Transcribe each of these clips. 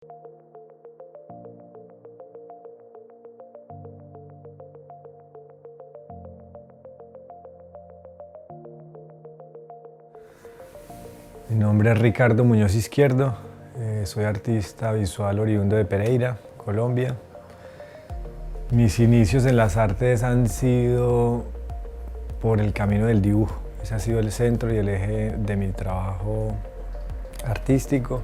Mi nombre es Ricardo Muñoz Izquierdo, soy artista visual oriundo de Pereira, Colombia. Mis inicios en las artes han sido por el camino del dibujo. Ese ha sido el centro y el eje de mi trabajo artístico.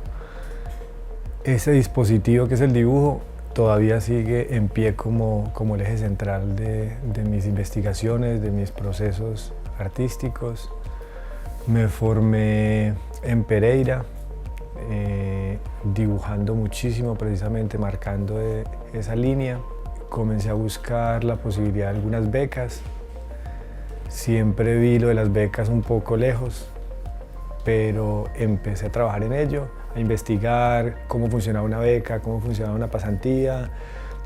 Ese dispositivo que es el dibujo todavía sigue en pie como el eje central de mis investigaciones, de mis procesos artísticos. Me formé en Pereira, dibujando muchísimo, precisamente marcando esa línea. Comencé a buscar la posibilidad de algunas becas. Siempre vi lo de las becas un poco lejos, pero empecé a trabajar en ello, a investigar cómo funcionaba una beca, cómo funcionaba una pasantía.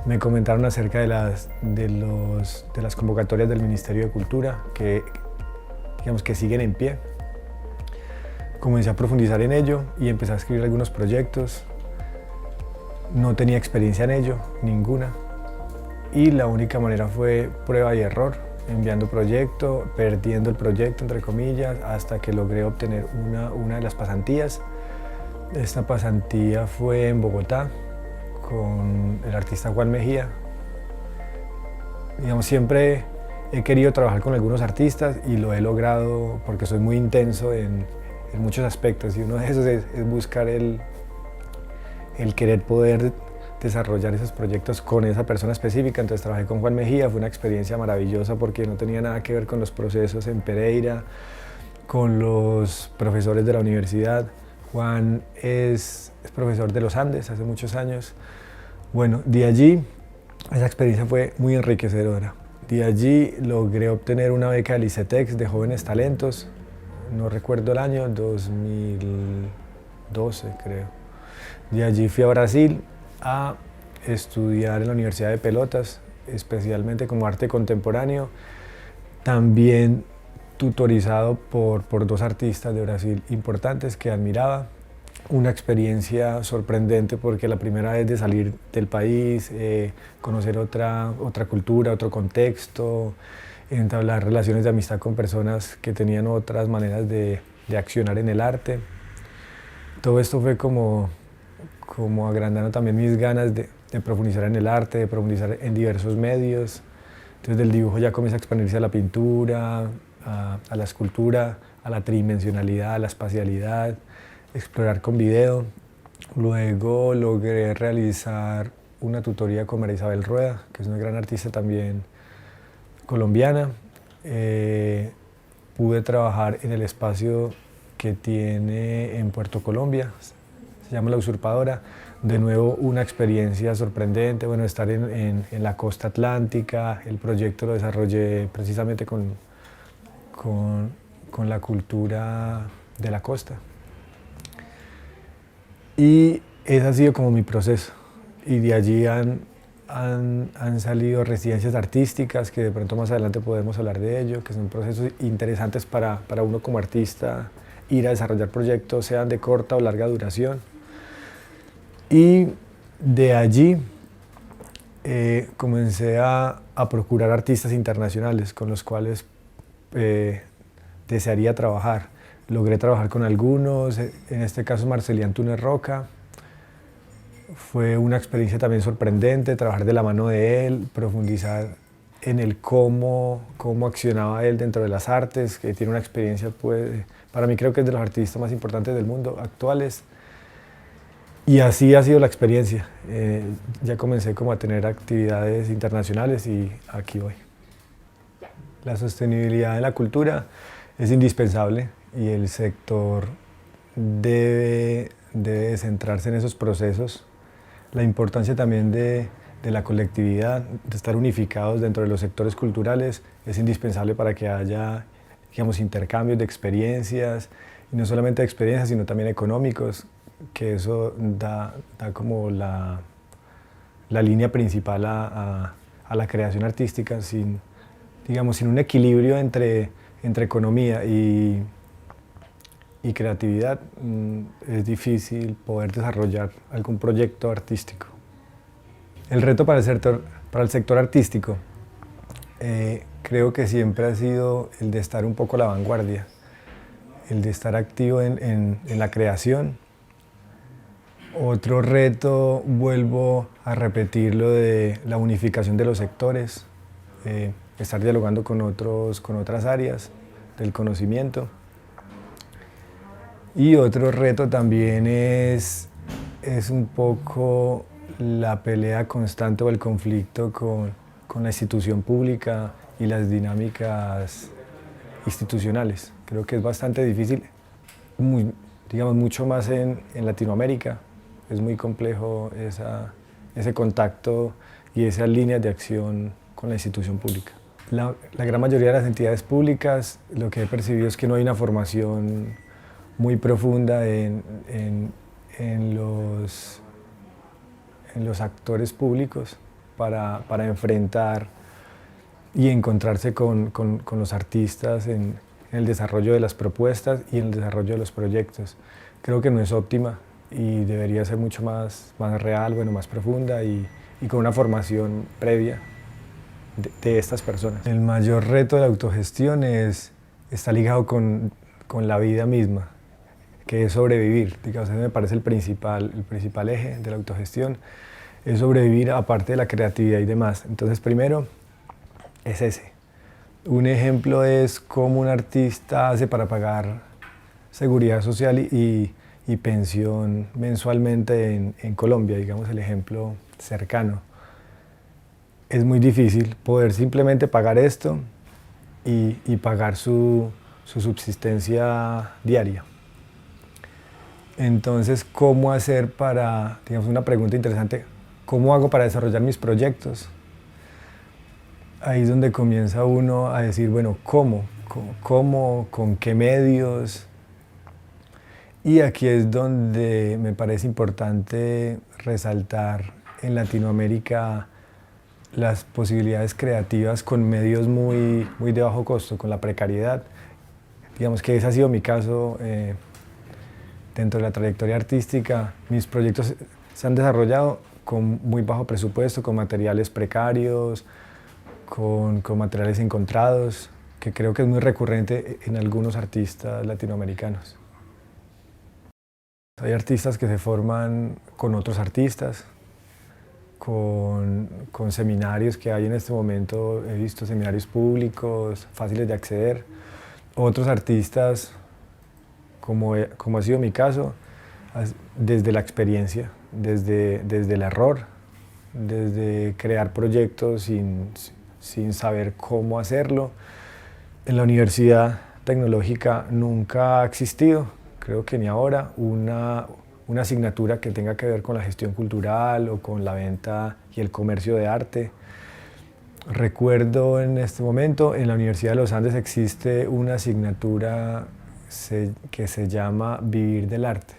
Me comentaron acerca de las convocatorias del Ministerio de Cultura, que siguen en pie. Comencé a profundizar en ello y empecé a escribir algunos proyectos. No tenía experiencia en ello, ninguna. Y la única manera fue prueba y error, enviando proyecto, perdiendo el proyecto, entre comillas, hasta que logré obtener una de las pasantías. Esta pasantía fue en Bogotá, con el artista Juan Mejía. Siempre he querido trabajar con algunos artistas y lo he logrado porque soy muy intenso en muchos aspectos, y uno de esos es buscar el querer poder desarrollar esos proyectos con esa persona específica. Entonces trabajé con Juan Mejía, fue una experiencia maravillosa porque no tenía nada que ver con los procesos en Pereira, con los profesores de la universidad. Juan es profesor de los Andes hace muchos años. Bueno, de allí esa experiencia fue muy enriquecedora. De allí logré obtener una beca del ICETEX de jóvenes talentos. No recuerdo el año, 2012 creo. De allí fui a Brasil a estudiar en la Universidad de Pelotas, especialmente como arte contemporáneo, también tutorizado por dos artistas de Brasil importantes que admiraba. Una experiencia sorprendente porque la primera vez de salir del país, conocer otra cultura, otro contexto, entablar relaciones de amistad con personas que tenían otras maneras de accionar en el arte. Todo esto fue como agrandando también mis ganas de profundizar en el arte, de profundizar en diversos medios. Entonces del dibujo ya comienza a expandirse a la pintura, a la escultura, a la tridimensionalidad, a la espacialidad, explorar con video. Luego logré realizar una tutoría con María Isabel Rueda, que es una gran artista también colombiana. Pude trabajar en el espacio que tiene en Puerto Colombia, se llama La Usurpadora. De nuevo una experiencia sorprendente, estar en la costa atlántica. El proyecto lo desarrollé precisamente con la cultura de la costa. Y ese ha sido como mi proceso, y de allí han salido residencias artísticas, que de pronto más adelante podemos hablar de ello, que son procesos interesantes para uno como artista ir a desarrollar proyectos, sean de corta o larga duración. Y de allí comencé a procurar artistas internacionales con los cuales desearía trabajar. Logré trabajar con algunos, en este caso Marcelián Túnez Roca. Fue una experiencia también sorprendente trabajar de la mano de él, profundizar en el cómo accionaba él dentro de las artes, que tiene una experiencia, para mí creo que es de los artistas más importantes del mundo actuales. Y así ha sido la experiencia. Ya comencé como a tener actividades internacionales y aquí voy. La sostenibilidad de la cultura es indispensable y el sector debe centrarse en esos procesos. La importancia también de la colectividad, de estar unificados dentro de los sectores culturales, es indispensable para que haya, intercambios de experiencias, y no solamente de experiencias, sino también económicos, que eso da como la línea principal a la creación artística. Sin un equilibrio entre economía y y creatividad, es difícil poder desarrollar algún proyecto artístico. El reto para el sector artístico creo que siempre ha sido el de estar un poco a la vanguardia, el de estar activo en la creación. Otro reto, vuelvo a repetir lo de la unificación de los sectores, estar dialogando con otras áreas del conocimiento. Y otro reto también es un poco la pelea constante o el conflicto con la institución pública y las dinámicas institucionales. Creo que es bastante difícil, digamos mucho más en Latinoamérica. Es muy complejo ese contacto y esas líneas de acción con la institución pública. La gran mayoría de las entidades públicas, lo que he percibido es que no hay una formación muy profunda en los actores públicos para enfrentar y encontrarse con los artistas en el desarrollo de las propuestas y en el desarrollo de los proyectos. Creo que no es óptima y debería ser mucho más real, bueno, más profunda y con una formación previa de estas personas. El mayor reto de la autogestión está ligado con la vida misma, que es sobrevivir. Digamos, ese me parece el principal eje de la autogestión, es sobrevivir aparte de la creatividad y demás. Entonces, primero es ese. Un ejemplo es cómo un artista hace para pagar seguridad social y pensión mensualmente en Colombia, digamos el ejemplo cercano. Es muy difícil poder simplemente pagar esto y pagar su subsistencia diaria. Entonces, ¿cómo hacer para, digamos, una pregunta interesante, cómo hago para desarrollar mis proyectos? Ahí es donde comienza uno a decir, bueno, ¿cómo? ¿Con qué medios? Y aquí es donde me parece importante resaltar en Latinoamérica las posibilidades creativas con medios muy de bajo costo, con la precariedad. Digamos que ese ha sido mi caso. Dentro de la trayectoria artística, mis proyectos se han desarrollado con muy bajo presupuesto, con materiales precarios, con materiales encontrados, que creo que es muy recurrente en algunos artistas latinoamericanos. Hay artistas que se forman con otros artistas, con seminarios que hay en este momento, he visto seminarios públicos, fáciles de acceder. Otros artistas, como ha sido mi caso, desde la experiencia, desde el error, desde crear proyectos sin saber cómo hacerlo. En la Universidad Tecnológica nunca ha existido, creo que ni ahora, una asignatura que tenga que ver con la gestión cultural o con la venta y el comercio de arte. Recuerdo en este momento, en la Universidad de los Andes existe una asignatura que se llama Vivir del Arte.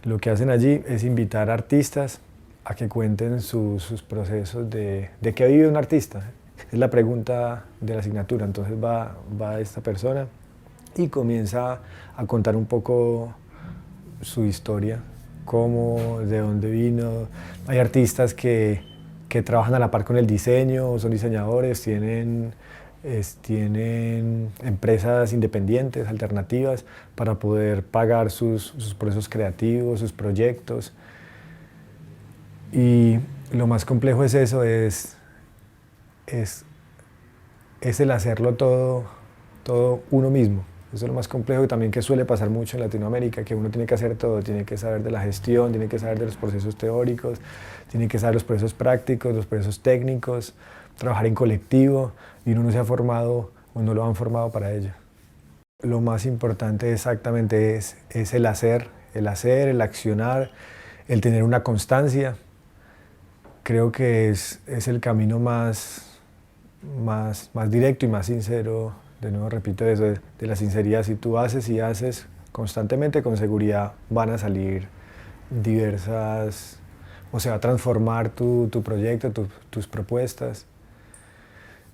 Lo que hacen allí es invitar a artistas a que cuenten sus procesos de qué vive un artista. Es la pregunta de la asignatura. Entonces va esta persona y comienza a contar un poco su historia, de dónde vino. Hay artistas que trabajan a la par con el diseño, son diseñadores, tienen empresas independientes, alternativas, para poder pagar sus procesos creativos, sus proyectos. Y lo más complejo es eso, es el hacerlo todo uno mismo. Eso es lo más complejo y también que suele pasar mucho en Latinoamérica, que uno tiene que hacer todo, tiene que saber de la gestión, tiene que saber de los procesos teóricos, tiene que saber los procesos prácticos, los procesos técnicos, trabajar en colectivo, y uno no se ha formado o no lo han formado para ello. Lo más importante exactamente es el hacer, el accionar, el tener una constancia. Creo que es el camino más directo y más sincero. De nuevo repito eso, de la sinceridad. Si tú haces y haces constantemente, con seguridad van a salir diversas, o se va a transformar tu proyecto, tus propuestas.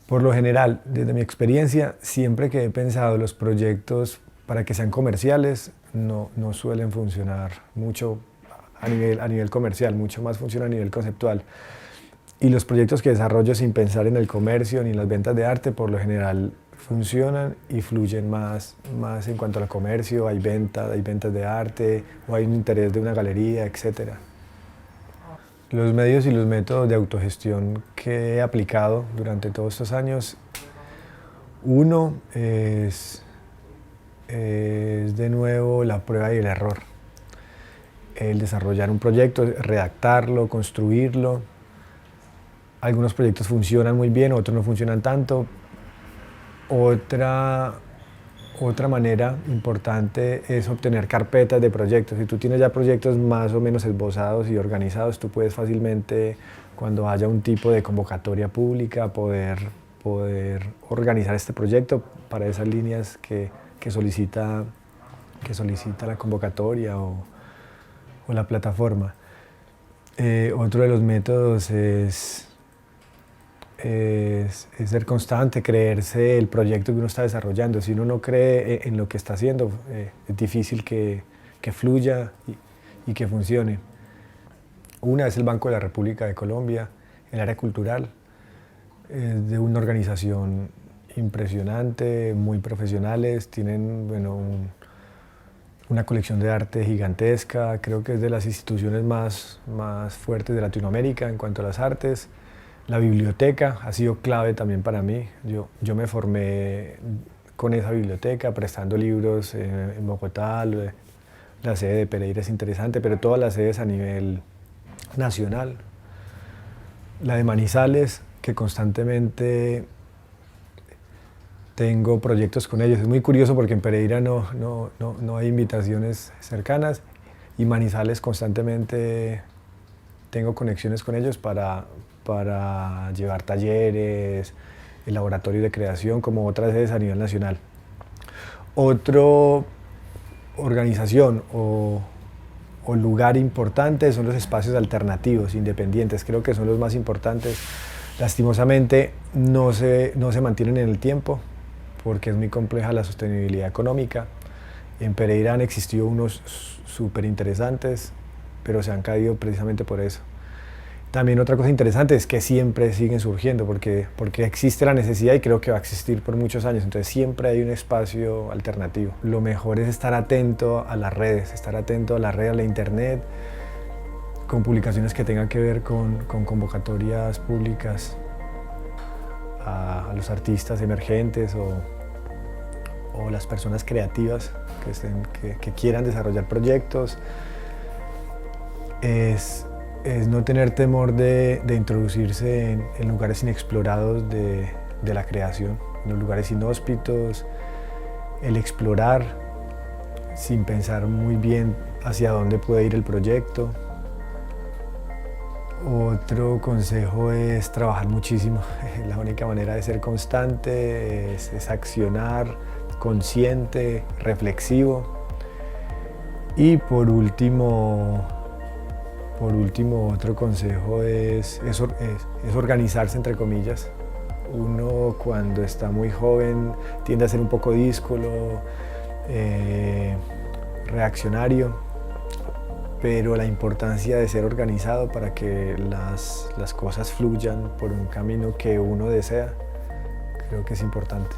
Por lo general, desde mi experiencia, siempre que he pensado los proyectos para que sean comerciales no suelen funcionar mucho a nivel comercial, mucho más funciona a nivel conceptual. Y los proyectos que desarrollo sin pensar en el comercio ni en las ventas de arte, por lo general funcionan y fluyen más en cuanto al comercio, hay ventas de arte, o hay un interés de una galería, etc. Los medios y los métodos de autogestión que he aplicado durante todos estos años, uno es de nuevo la prueba y el error. El desarrollar un proyecto, redactarlo, construirlo. Algunos proyectos funcionan muy bien, otros no funcionan tanto. Otra manera importante es obtener carpetas de proyectos. Si tú tienes ya proyectos más o menos esbozados y organizados, tú puedes fácilmente, cuando haya un tipo de convocatoria pública, poder organizar este proyecto para esas líneas que solicita la convocatoria o la plataforma. Otro de los métodos es ser constante, creerse el proyecto que uno está desarrollando. Si uno no cree en lo que está haciendo, es difícil que fluya y que funcione. Una es el Banco de la República de Colombia, el área cultural, es de una organización impresionante, muy profesionales, tienen una colección de arte gigantesca, creo que es de las instituciones más fuertes de Latinoamérica en cuanto a las artes. La biblioteca ha sido clave también para mí. Yo me formé con esa biblioteca, prestando libros en Bogotá. La sede de Pereira es interesante, pero todas las sedes a nivel nacional. La de Manizales, que constantemente tengo proyectos con ellos. Es muy curioso porque en Pereira no hay invitaciones cercanas y Manizales constantemente tengo conexiones con ellos para llevar talleres, el laboratorio de creación, como otras sedes a nivel nacional. Otra organización o lugar importante son los espacios alternativos, independientes. Creo que son los más importantes. Lastimosamente no se mantienen en el tiempo porque es muy compleja la sostenibilidad económica. En Pereira han existido unos súper interesantes, pero se han caído precisamente por eso. También otra cosa interesante es que siempre siguen surgiendo porque existe la necesidad y creo que va a existir por muchos años, entonces siempre hay un espacio alternativo. Lo mejor es estar atento a las redes, estar atento a la red, a la internet, con publicaciones que tengan que ver con convocatorias públicas a los artistas emergentes o las personas creativas que quieran desarrollar proyectos. Es no tener temor de introducirse en lugares inexplorados de la creación, en los lugares inhóspitos, el explorar sin pensar muy bien hacia dónde puede ir el proyecto. Otro consejo es trabajar muchísimo. La única manera de ser constante es accionar, consciente, reflexivo. Y por último, otro consejo es organizarse, entre comillas. Uno cuando está muy joven tiende a ser un poco díscolo, reaccionario, pero la importancia de ser organizado para que las cosas fluyan por un camino que uno desea, creo que es importante.